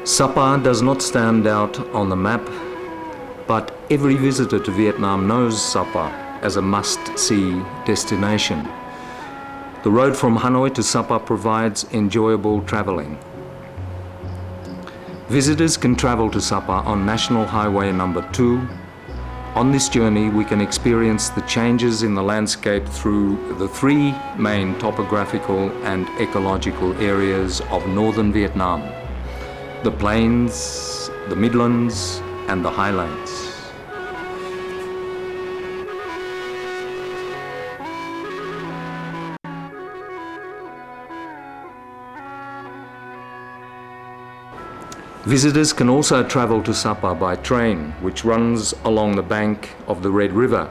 Sapa does not stand out on the map, but every visitor to Vietnam knows Sapa as a must-see destination. The road from Hanoi to Sapa provides enjoyable travelling. Visitors can travel to Sapa on National Highway number 2. On this journey, we can experience the changes in the landscape through the 3 main topographical and ecological areas of northern Vietnam: the plains, the midlands, and the highlands. Visitors can also travel to Sapa by train, which runs along the bank of the Red River.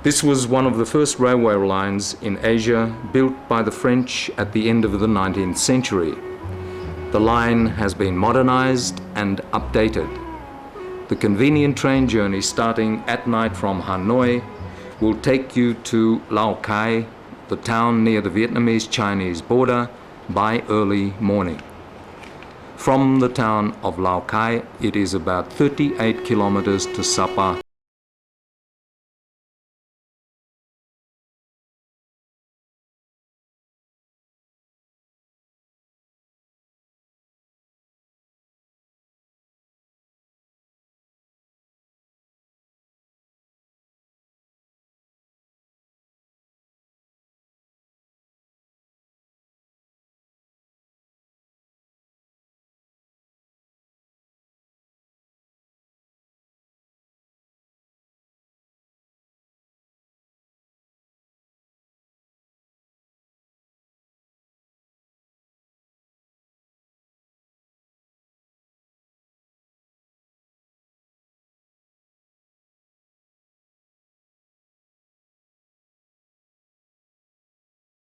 This was one of the first railway lines in Asia, built by the French at the end of the 19th century. The line has been modernized and updated. The convenient train journey starting at night from Hanoi will take you to Lao Cai, the town near the Vietnamese-Chinese border, by early morning. From the town of Lao Cai, it is about 38 kilometers to Sapa.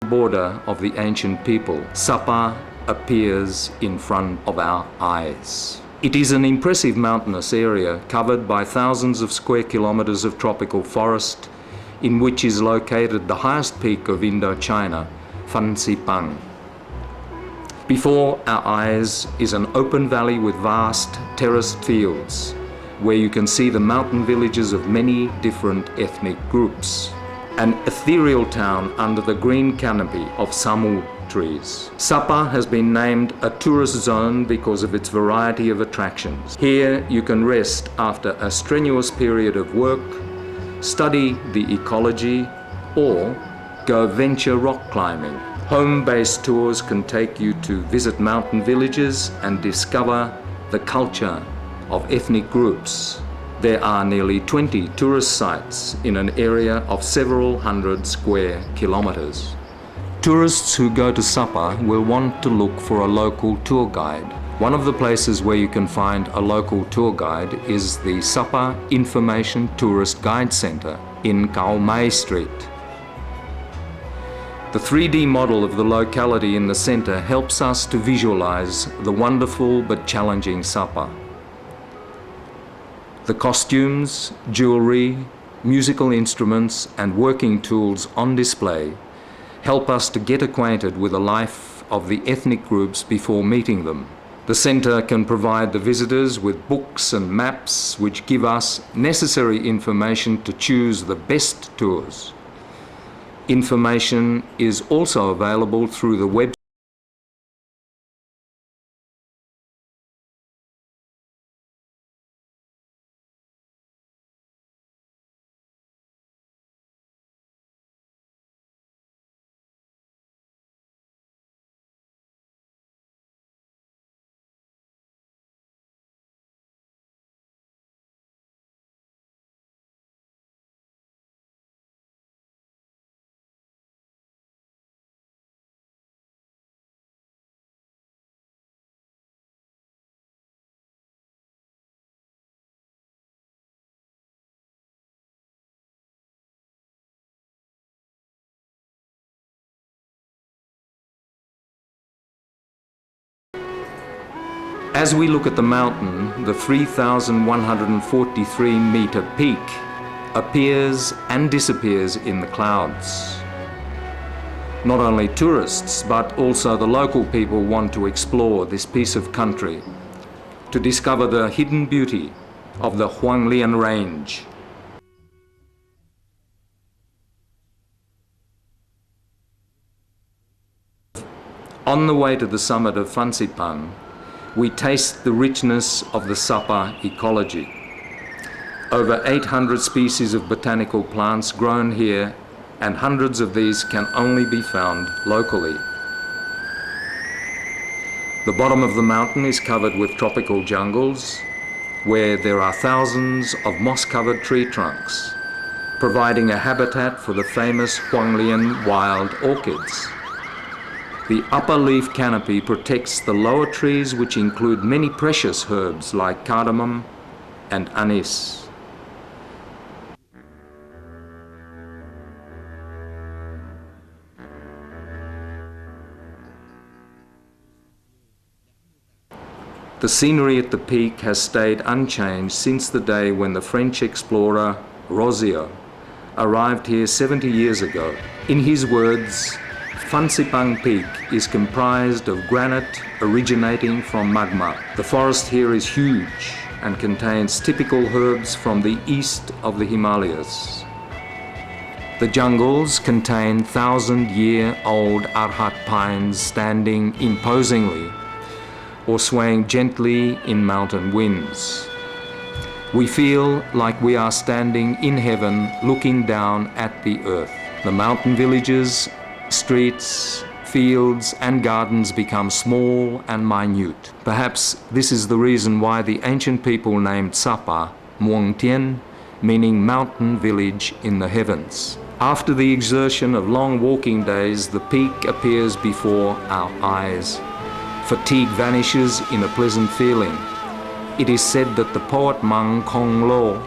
Border of the ancient people, Sapa appears in front of our eyes. It is an impressive mountainous area covered by thousands of square kilometers of tropical forest, in which is located the highest peak of Indochina, Phan Xipang. Before our eyes is an open valley with vast terraced fields, where you can see the mountain villages of many different ethnic groups. An ethereal town under the green canopy of samu trees. Sapa has been named a tourist zone because of its variety of attractions. Here you can rest after a strenuous period of work, study the ecology, or go venture rock climbing. Home-based tours can take you to visit mountain villages and discover the culture of ethnic groups. There are nearly 20 tourist sites in an area of several hundred square kilometers. Tourists who go to Sapa will want to look for a local tour guide. One of the places where you can find a local tour guide is the Sapa Information Tourist Guide Center in Khao Mai Street. The 3D model of the locality in the center helps us to visualize the wonderful but challenging Sapa. The costumes, jewelry, musical instruments, and working tools on display help us to get acquainted with the life of the ethnic groups before meeting them. The center can provide the visitors with books and maps which give us necessary information to choose the best tours. Information is also available through the website. As we look at the mountain, the 3,143-meter peak appears and disappears in the clouds. Not only tourists, but also the local people want to explore this piece of country to discover the hidden beauty of the Huanglian Range. On the way to the summit of Fansipan, we taste the richness of the Sapa ecology. Over 800 species of botanical plants grown here, and hundreds of these can only be found locally. The bottom of the mountain is covered with tropical jungles, where there are thousands of moss-covered tree trunks, providing a habitat for the famous Huanglian wild orchids. The upper leaf canopy protects the lower trees, which include many precious herbs like cardamom and anise. The scenery at the peak has stayed unchanged since the day when the French explorer Rozier arrived here 70 years ago. In his words, Fansipan Peak is comprised of granite originating from magma. The forest here is huge and contains typical herbs from the east of the Himalayas. The jungles contain 1,000-year-old arhat pines standing imposingly or swaying gently in mountain winds. We feel like we are standing in heaven looking down at the earth. The mountain villages, streets, fields and gardens become small and minute. Perhaps this is the reason why the ancient people named Sapa Muang Tien, meaning mountain village in the heavens. After the exertion of long walking days, the peak appears before our eyes. Fatigue vanishes in a pleasant feeling. It is said that the poet Mang Kong Lo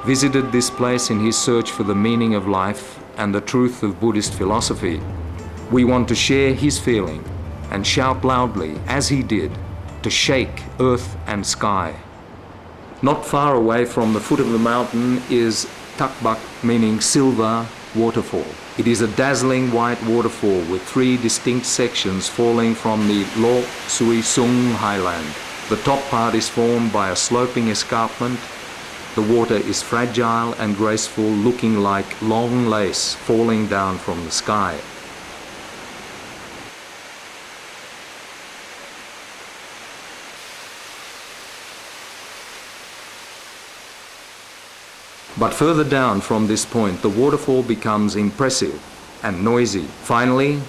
visited this place in his search for the meaning of life and the truth of Buddhist philosophy. We want to share his feeling and shout loudly, as he did, to shake earth and sky. Not far away from the foot of the mountain is Takbak, meaning silver waterfall. It is a dazzling white waterfall with 3 distinct sections falling from the Lo Sui Sung highland. The top part is formed by a sloping escarpment. The water is fragile and graceful, looking like long lace falling down from the sky. But further down from this point, the waterfall becomes impressive and noisy. Finally,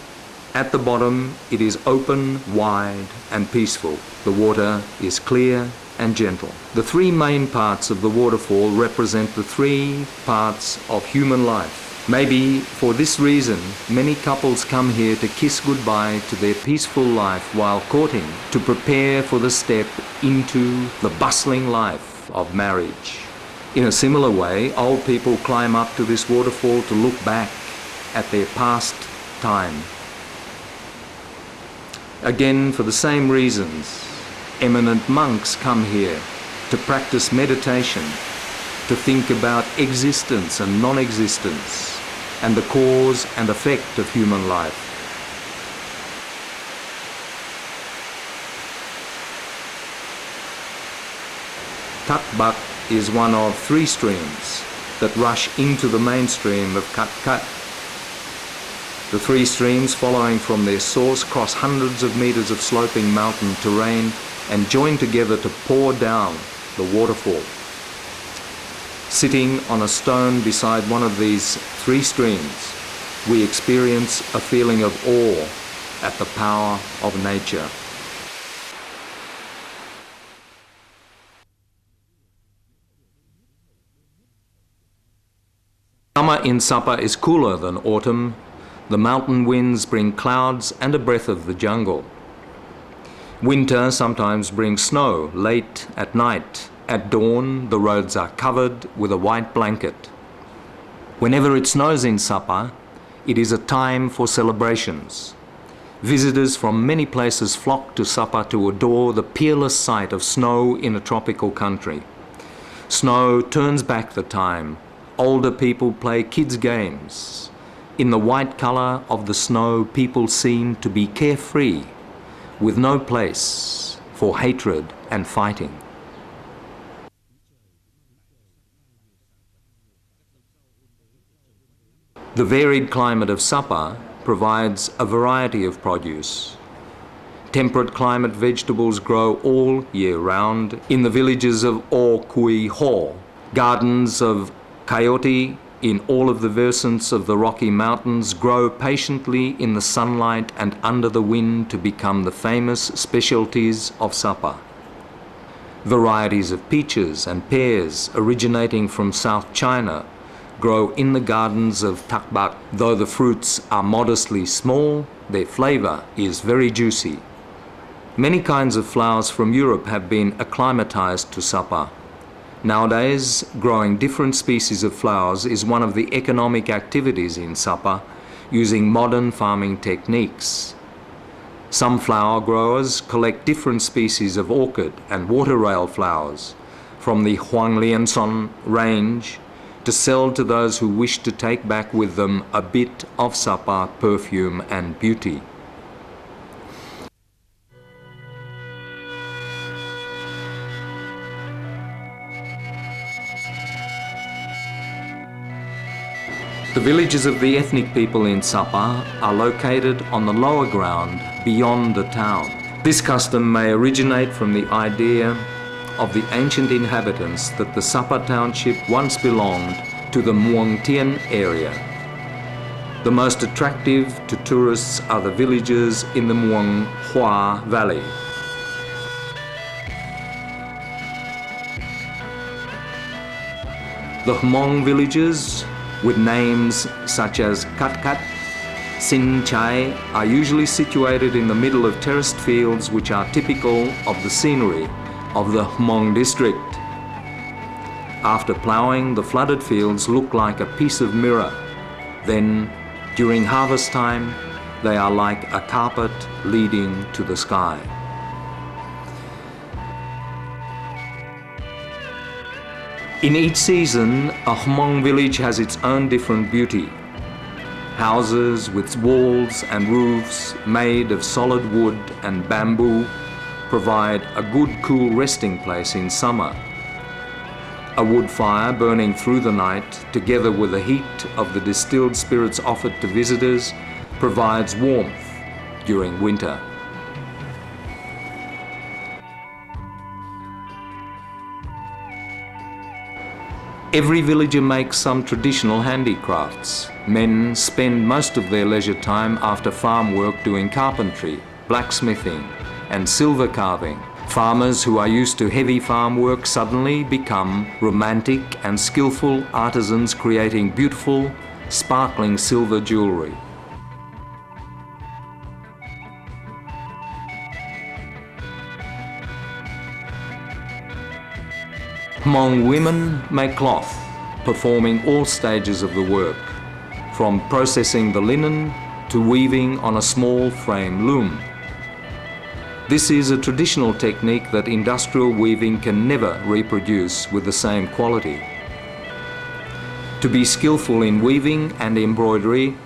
at the bottom, it is open, wide, and peaceful. The water is clear and gentle. The 3 main parts of the waterfall represent the 3 parts of human life. Maybe for this reason, many couples come here to kiss goodbye to their peaceful life while courting, to prepare for the step into the bustling life of marriage. In a similar way, old people climb up to this waterfall to look back at their past time. Again, for the same reasons, eminent monks come here to practice meditation, to think about existence and non-existence, and the cause and effect of human life. Takbak is one of 3 streams that rush into the main stream of Kat. The 3 streams following from their source cross hundreds of meters of sloping mountain terrain and join together to pour down the waterfall. Sitting on a stone beside one of these 3 streams, we experience a feeling of awe at the power of nature. Summer in Sapa is cooler than autumn. The mountain winds bring clouds and a breath of the jungle. Winter sometimes brings snow late at night. At dawn, the roads are covered with a white blanket. Whenever it snows in Sapa, it is a time for celebrations. Visitors from many places flock to Sapa to adore the peerless sight of snow in a tropical country. Snow turns back the time. Older people play kids' games. In the white color of the snow, people seem to be carefree, with no place for hatred and fighting. The varied climate of Sapa provides a variety of produce. Temperate climate vegetables grow all year round in the villages of O Kui Ho, gardens of coyote in all of the versants of the Rocky Mountains grow patiently in the sunlight and under the wind to become the famous specialties of Sapa. Varieties of peaches and pears originating from South China grow in the gardens of Takbak. Though the fruits are modestly small, their flavor is very juicy. Many kinds of flowers from Europe have been acclimatized to Sapa. Nowadays, growing different species of flowers is one of the economic activities in Sapa, using modern farming techniques. Some flower growers collect different species of orchid and water rail flowers from the Huanglianson range to sell to those who wish to take back with them a bit of Sapa perfume and beauty. The villages of the ethnic people in Sapa are located on the lower ground beyond the town. This custom may originate from the idea of the ancient inhabitants that the Sapa township once belonged to the Muang Tien area. The most attractive to tourists are the villages in the Muang Hua Valley. The Hmong villages, with names such as Kat Kat, Sin Chai, are usually situated in the middle of terraced fields which are typical of the scenery of the Hmong district. After ploughing, the flooded fields look like a piece of mirror. Then, during harvest time, they are like a carpet leading to the sky. In each season, a Hmong village has its own different beauty. Houses with walls and roofs made of solid wood and bamboo provide a good cool resting place in summer. A wood fire burning through the night, together with the heat of the distilled spirits offered to visitors, provides warmth during winter. Every villager makes some traditional handicrafts. Men spend most of their leisure time after farm work doing carpentry, blacksmithing, and silver carving. Farmers who are used to heavy farm work suddenly become romantic and skillful artisans creating beautiful, sparkling silver jewelry. Hmong women make cloth, performing all stages of the work, from processing the linen to weaving on a small frame loom. This is a traditional technique that industrial weaving can never reproduce with the same quality. To be skillful in weaving and embroidery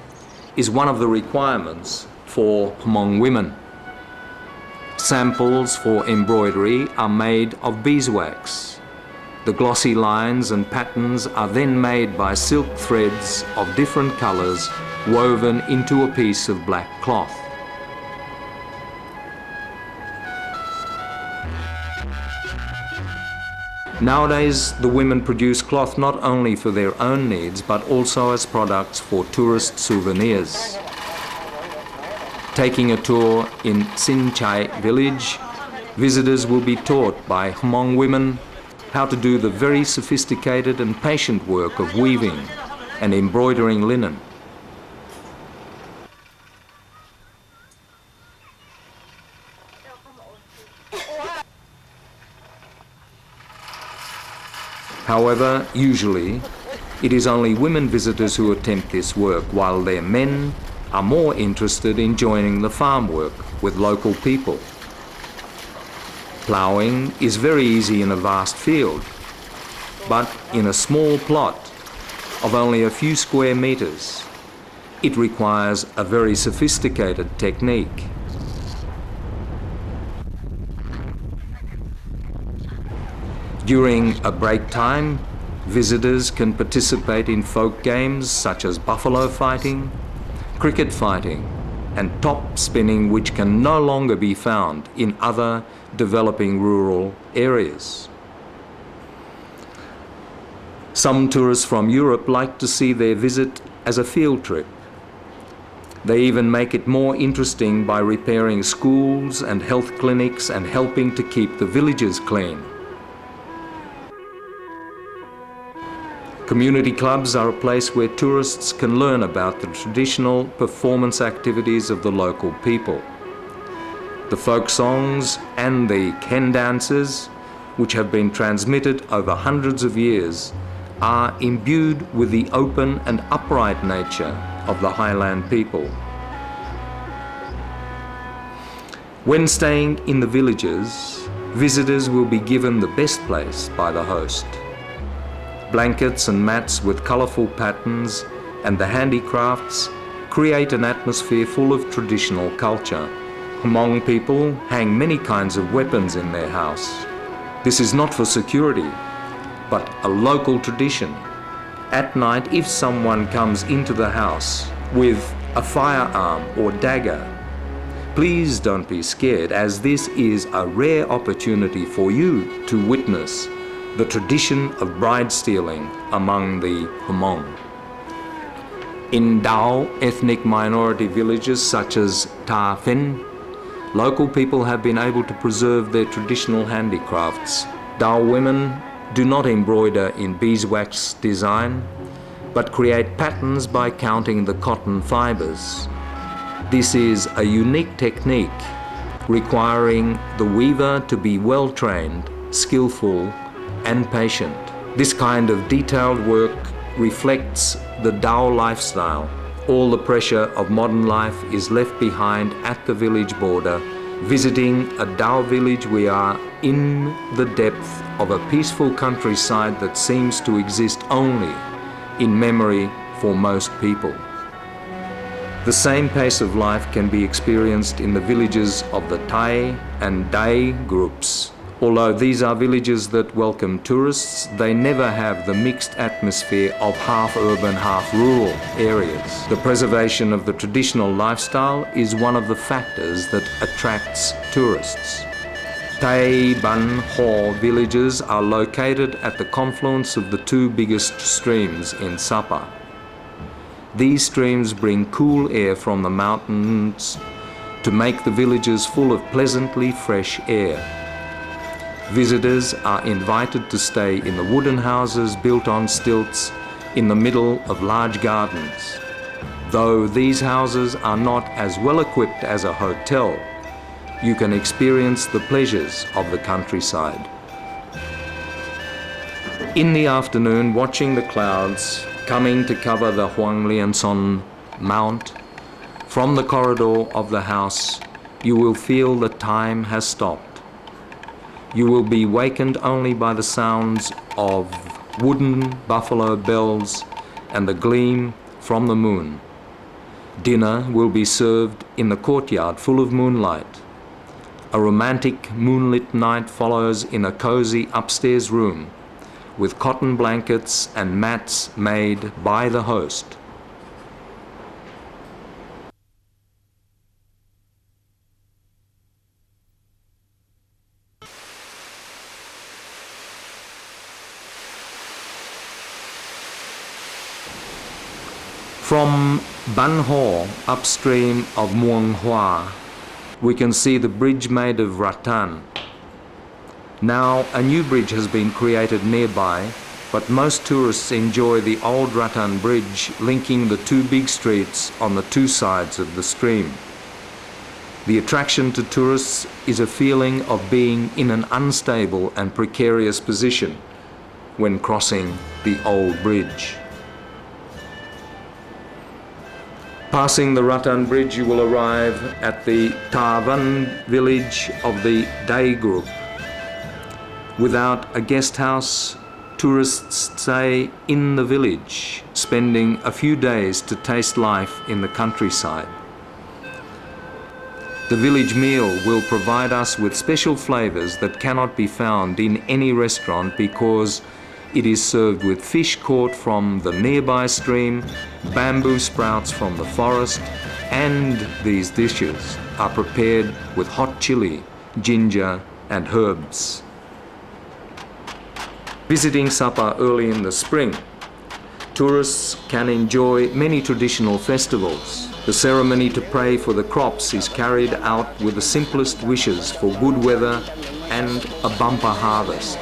is one of the requirements for Hmong women. Samples for embroidery are made of beeswax. The glossy lines and patterns are then made by silk threads of different colors woven into a piece of black cloth. Nowadays, the women produce cloth not only for their own needs, but also as products for tourist souvenirs. Taking a tour in Sin Chai village, visitors will be taught by Hmong women how to do the very sophisticated and patient work of weaving and embroidering linen. However, usually, it is only women visitors who attempt this work, while their men are more interested in joining the farm work with local people. Ploughing is very easy in a vast field, but in a small plot of only a few square meters, It requires a very sophisticated technique. During a break time, visitors can participate in folk games such as buffalo fighting, cricket fighting, and top spinning, which can no longer be found in other developing rural areas. Some tourists from Europe like to see their visit as a field trip. They even make it more interesting by repairing schools and health clinics and helping to keep the villages clean. Community clubs are a place where tourists can learn about the traditional performance activities of the local people. The folk songs and the Ken dances, which have been transmitted over hundreds of years, are imbued with the open and upright nature of the highland people. When staying in the villages, visitors will be given the best place by the host. Blankets and mats with colourful patterns and the handicrafts create an atmosphere full of traditional culture. Hmong people hang many kinds of weapons in their house. This is not for security, but a local tradition. At night, if someone comes into the house with a firearm or dagger, please don't be scared, as this is a rare opportunity for you to witness the tradition of bride stealing among the Hmong. In Dao ethnic minority villages such as Ta Phin, local people have been able to preserve their traditional handicrafts. Dao women do not embroider in beeswax design, but create patterns by counting the cotton fibers. This is a unique technique requiring the weaver to be well trained, skillful, and patient. This kind of detailed work reflects the Dao lifestyle. All the pressure of modern life is left behind at the village border. Visiting a Dao village, we are in the depth of a peaceful countryside that seems to exist only in memory for most people. The same pace of life can be experienced in the villages of the Tai and Dai groups. Although these are villages that welcome tourists, they never have the mixed atmosphere of half urban, half rural areas. The preservation of the traditional lifestyle is one of the factors that attracts tourists. Tai Ban Ho villages are located at the confluence of the two biggest streams in Sapa. These streams bring cool air from the mountains to make the villages full of pleasantly fresh air. Visitors are invited to stay in the wooden houses built on stilts in the middle of large gardens. Though these houses are not as well equipped as a hotel, you can experience the pleasures of the countryside. In the afternoon, watching the clouds coming to cover the Huanglianson Mount, from the corridor of the house, you will feel the time has stopped. You will be wakened only by the sounds of wooden buffalo bells and the gleam from the moon. Dinner will be served in the courtyard full of moonlight. A romantic moonlit night follows in a cozy upstairs room with cotton blankets and mats made by the host. From Ban Ho, upstream of Muang Hua, we can see the bridge made of rattan. Now a new bridge has been created nearby, but most tourists enjoy the old rattan bridge linking the two big streets on the two sides of the stream. The attraction to tourists is a feeling of being in an unstable and precarious position when crossing the old bridge. Passing the Rattan Bridge, you will arrive at the Tavan village of the Dai group. Without a guest house, Tourists stay in the village, spending a few days to taste life in the countryside. The village meal will provide us with special flavours that cannot be found in any restaurant because it is served with fish caught from the nearby stream, bamboo sprouts from the forest, and these dishes are prepared with hot chili, ginger, and herbs. Visiting Sapa early in the spring, tourists can enjoy many traditional festivals. The ceremony to pray for the crops is carried out with the simplest wishes for good weather and a bumper harvest.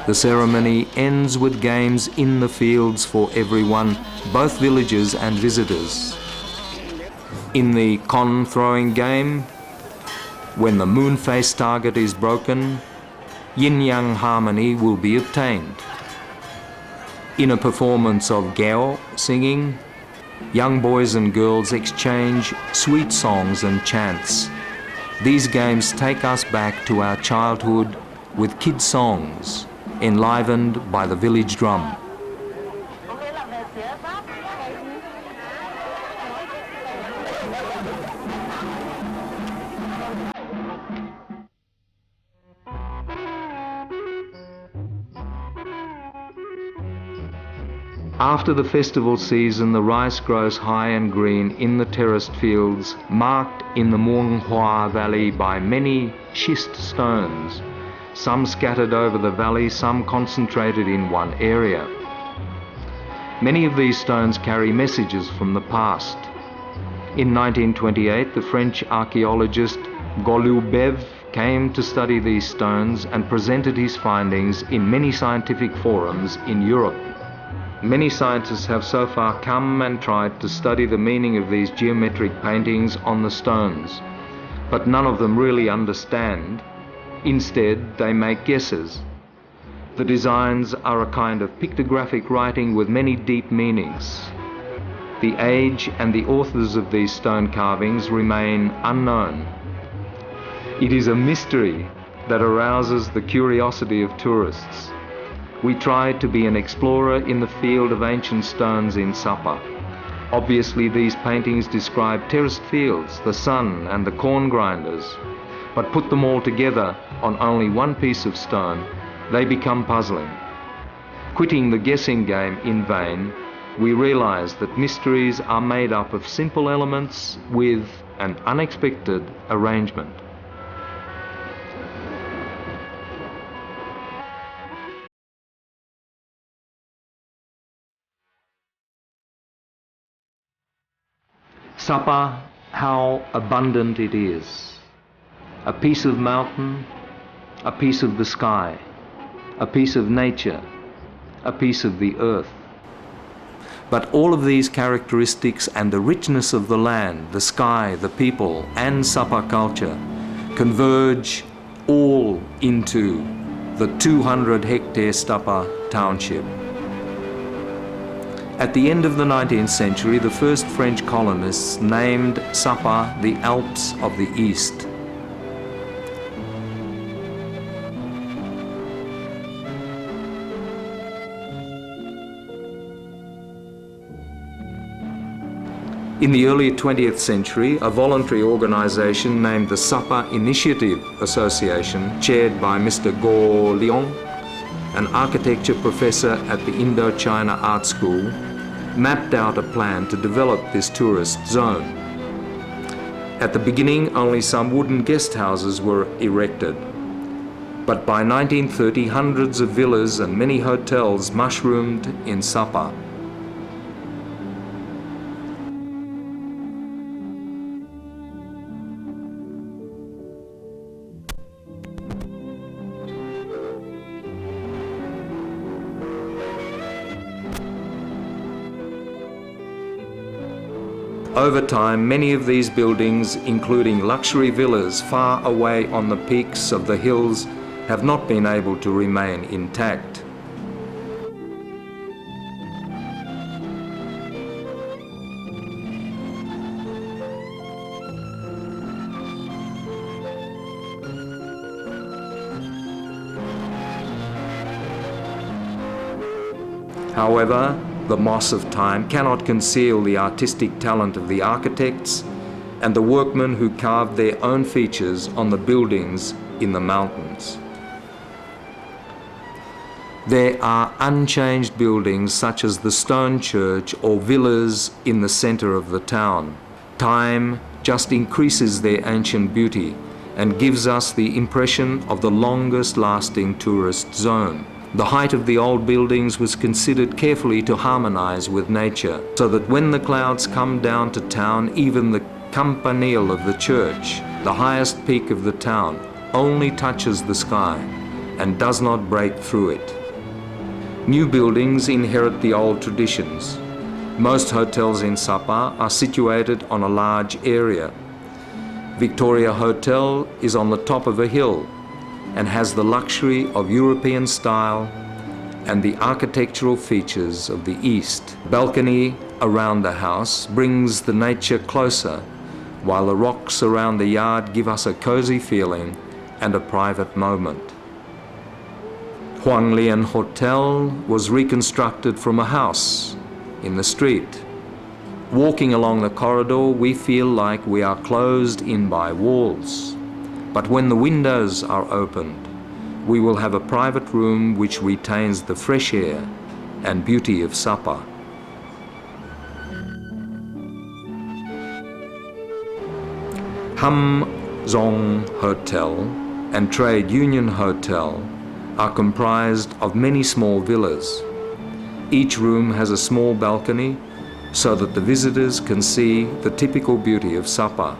The ceremony ends with games in the fields for everyone, both villagers and visitors. In the con throwing game, when the moon face target is broken, yin-yang harmony will be obtained. In a performance of gao singing, young boys and girls exchange sweet songs and chants. These games take us back to our childhood with kid songs, enlivened by the village drum. After the festival season, the rice grows high and green in the terraced fields, marked in the Muang Hua Valley by many schist stones, some scattered over the valley, some concentrated in one area. Many of these stones carry messages from the past. In 1928, the French archaeologist Golubev came to study these stones and presented his findings in many scientific forums in Europe. Many scientists have so far come and tried to study the meaning of these geometric paintings on the stones, but none of them really understand. Instead, they make guesses. The designs are a kind of pictographic writing with many deep meanings. The age and the authors of these stone carvings remain unknown. It is a mystery that arouses the curiosity of tourists. We tried to be an explorer in the field of ancient stones in Sapa. Obviously, these paintings describe terraced fields, the sun and the corn grinders. But put them all together on only one piece of stone, they become puzzling. Quitting the guessing game in vain, we realize that mysteries are made up of simple elements with an unexpected arrangement. Sapa, how abundant it is. A piece of mountain, a piece of the sky, a piece of nature, a piece of the earth. But all of these characteristics and the richness of the land, the sky, the people, and Sapa culture converge all into the 200-hectare Sapa township. At the end of the 19th century, the first French colonists named Sapa the Alps of the East. In the early 20th century, a voluntary organization named the Sapa Initiative Association, chaired by Mr. Go Leong, an architecture professor at the Indochina Art School, mapped out a plan to develop this tourist zone. At the beginning, only some wooden guest houses were erected. But by 1930, hundreds of villas and many hotels mushroomed in Sapa. Over time, many of these buildings, including luxury villas far away on the peaks of the hills, have not been able to remain intact. However, the moss of time cannot conceal the artistic talent of the architects and the workmen who carved their own features on the buildings in the mountains. There are unchanged buildings such as the stone church or villas in the center of the town. Time just increases their ancient beauty and gives us the impression of the longest lasting tourist zone. The height of the old buildings was considered carefully to harmonize with nature, so that when the clouds come down to town, even the campanile of the church, the highest peak of the town, only touches the sky and does not break through it. New buildings inherit the old traditions. Most hotels in Sapa are situated on a large area. Victoria Hotel is on the top of a hill and has the luxury of European style and the architectural features of the East. Balcony around the house brings the nature closer, while the rocks around the yard give us a cozy feeling and a private moment. Huang Lian Hotel was reconstructed from a house in the street. Walking along the corridor, we feel like we are closed in by walls. But when the windows are opened, we will have a private room which retains the fresh air and beauty of Sapa. Ham Zong Hotel and Trade Union Hotel are comprised of many small villas. Each room has a small balcony so that the visitors can see the typical beauty of Sapa.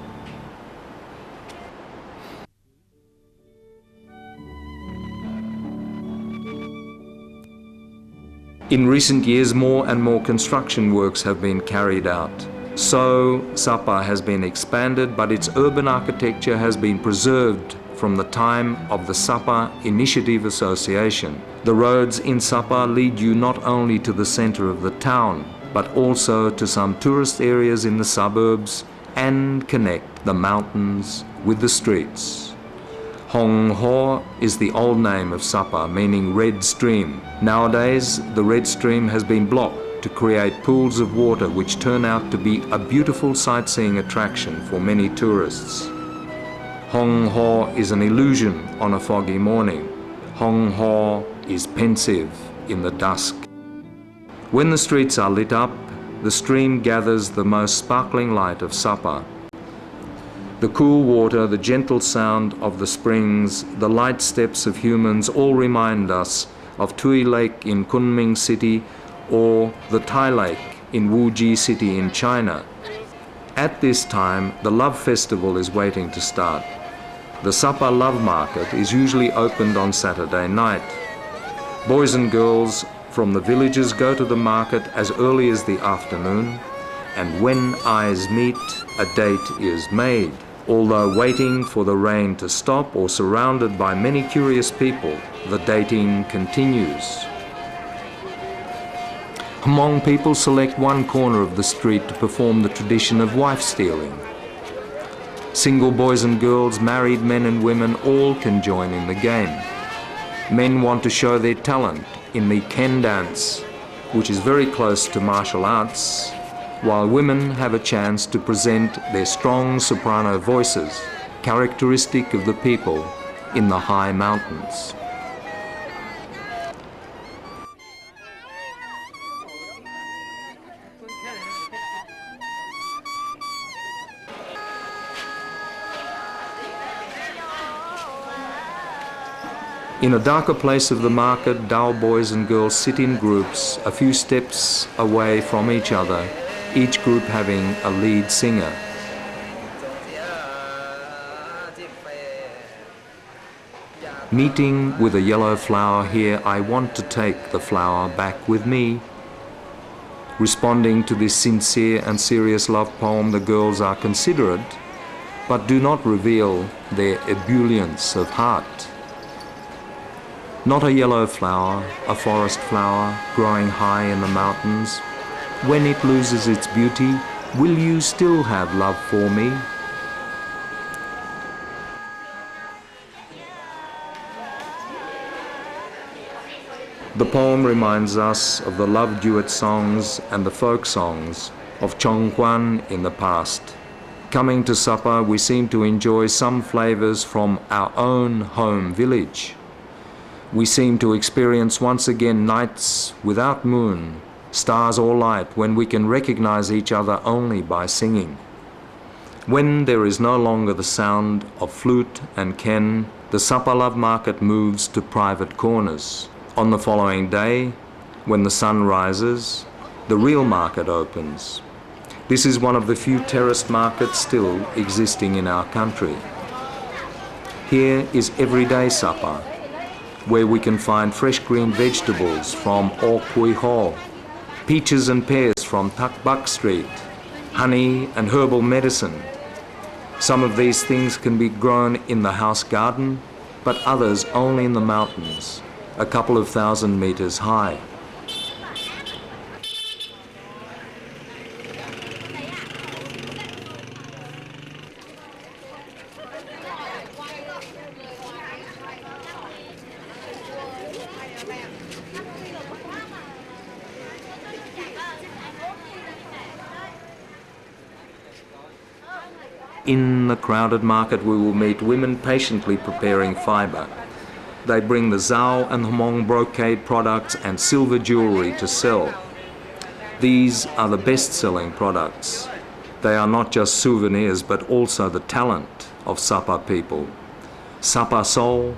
In recent years, more and more construction works have been carried out. So, Sapa has been expanded, but its urban architecture has been preserved from the time of the Sapa Initiative Association. The roads in Sapa lead you not only to the center of the town, but also to some tourist areas in the suburbs and connect the mountains with the streets. Hong Ho is the old name of Sapa, meaning red stream. Nowadays, the red stream has been blocked to create pools of water which turn out to be a beautiful sightseeing attraction for many tourists. Hong Ho is an illusion on a foggy morning. Hong Ho is pensive in the dusk. When the streets are lit up, the stream gathers the most sparkling light of Sapa. The cool water, the gentle sound of the springs, the light steps of humans all remind us of Tui Lake in Kunming City or the Tai Lake in Wuji City in China. At this time, the Love Festival is waiting to start. The Sapa Love Market is usually opened on Saturday night. Boys and girls from the villages go to the market as early as the afternoon, and when eyes meet, a date is made. Although waiting for the rain to stop or surrounded by many curious people, the dating continues. Hmong people select one corner of the street to perform the tradition of wife stealing. Single boys and girls, married men and women, all can join in the game. Men want to show their talent in the Ken dance, which is very close to martial arts, while women have a chance to present their strong soprano voices, characteristic of the people in the high mountains. In a darker place of the market, Dao boys and girls sit in groups a few steps away from each other, each group having a lead singer. Meeting with a yellow flower here, I want to take the flower back with me. Responding to this sincere and serious love poem, the girls are considerate, but do not reveal their ebullience of heart. Not a yellow flower, a forest flower growing high in the mountains. When it loses its beauty, will you still have love for me? The poem reminds us of the love duet songs and the folk songs of Chongquan in the past. Coming to Sapa, we seem to enjoy some flavours from our own home village. We seem to experience once again nights without moon, stars or light, when we can recognise each other only by singing. When there is no longer the sound of flute and ken, the Sapa Love Market moves to private corners. On the following day, when the sun rises, the real market opens. This is one of the few terraced markets still existing in our country. Here is everyday Sapa, where we can find fresh green vegetables from O Kui Ho, peaches and pears from Tak Bak Street, honey and herbal medicine. Some of these things can be grown in the house garden, but others only in the mountains, a couple of thousand meters high. In the crowded market we will meet women patiently preparing fibre. They bring the Zhao and Hmong brocade products and silver jewellery to sell. These are the best-selling products. They are not just souvenirs but also the talent of Sapa people, Sapa soul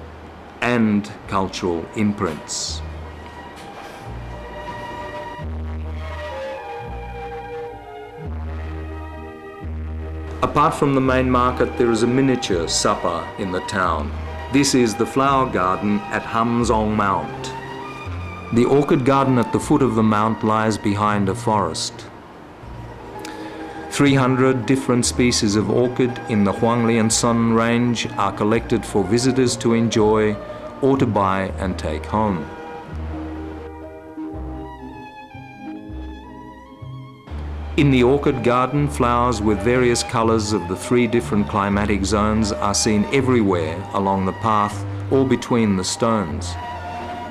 and cultural imprints. Apart from the main market, there is a miniature Sapa in the town. This is the flower garden at Hamzong Mount. The orchid garden at the foot of the mount lies behind a forest. 300 different species of orchid in the Huanglian Sun range are collected for visitors to enjoy or to buy and take home. In the orchid garden, flowers with various colours of the 3 different climatic zones are seen everywhere along the path or between the stones.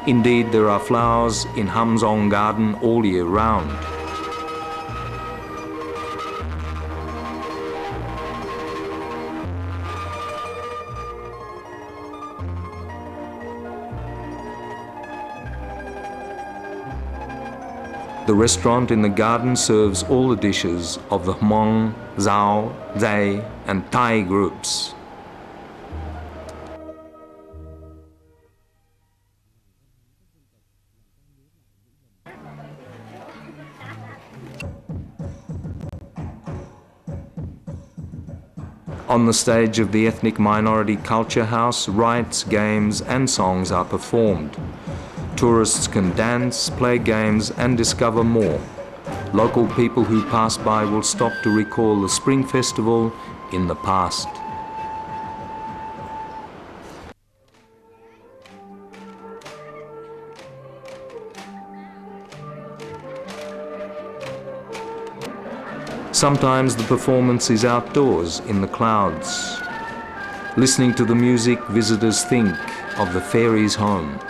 Indeed, there are flowers in Hamzong Garden all year round. The restaurant in the garden serves all the dishes of the Hmong, Zhao, Zai and Thai groups. On the stage of the ethnic minority culture house, rites, games and songs are performed. Tourists can dance, play games and discover more. Local people who pass by will stop to recall the Spring Festival in the past. Sometimes the performance is outdoors in the clouds. Listening to the music, visitors think of the fairies' home.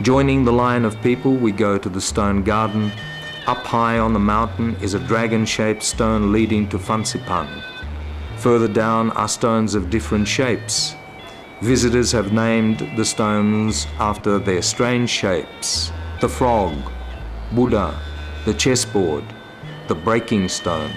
Joining the line of people, we go to the stone garden. Up high on the mountain is a dragon-shaped stone leading to Fansipan. Further down are stones of different shapes. Visitors have named the stones after their strange shapes: the frog, Buddha, the chessboard, the breaking stone.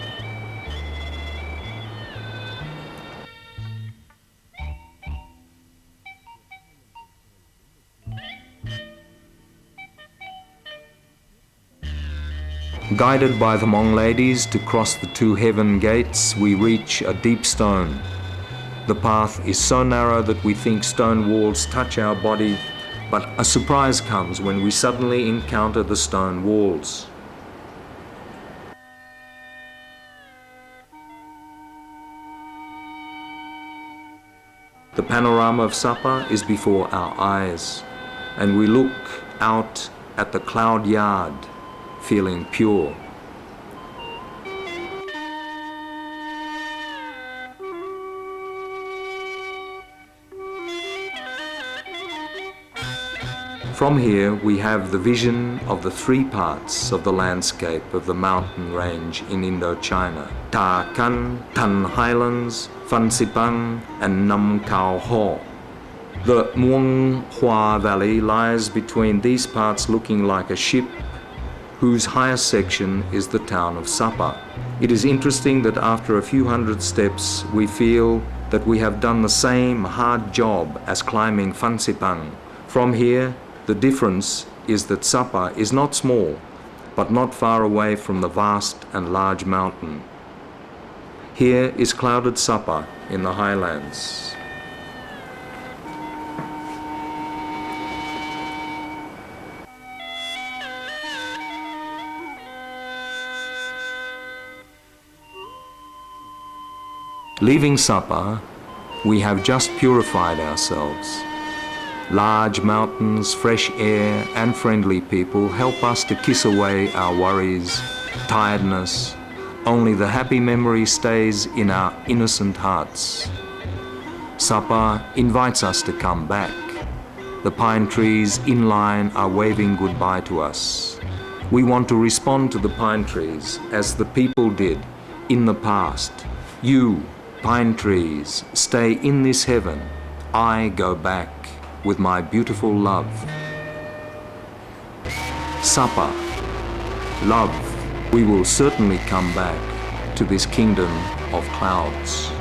Guided by the Hmong ladies to cross the 2 heaven gates, we reach a deep stone. The path is so narrow that we think stone walls touch our body, but a surprise comes when we suddenly encounter the stone walls. The panorama of Sapa is before our eyes, and we look out at the cloud yard, feeling pure. From here we have the vision of the three parts of the landscape of the mountain range in Indochina: Ta Kan, Tan Highlands, Phan Xipang and Nam Cao Ho. The Muang Hua Valley lies between these parts, looking like a ship whose highest section is the town of Sapa. It is interesting that after a few hundred steps we feel that we have done the same hard job as climbing Phan Xipang. From here, the difference is that Sapa is not small, but not far away from the vast and large mountain. Here is clouded Sapa in the highlands. Leaving Sapa, we have just purified ourselves. Large mountains, fresh air and friendly people help us to kiss away our worries, tiredness. Only the happy memory stays in our innocent hearts. Sapa invites us to come back. The pine trees in line are waving goodbye to us. We want to respond to the pine trees as the people did in the past. You, pine trees, stay in this heaven. I go back with my beautiful love. Sapa, love, we will certainly come back to this kingdom of clouds.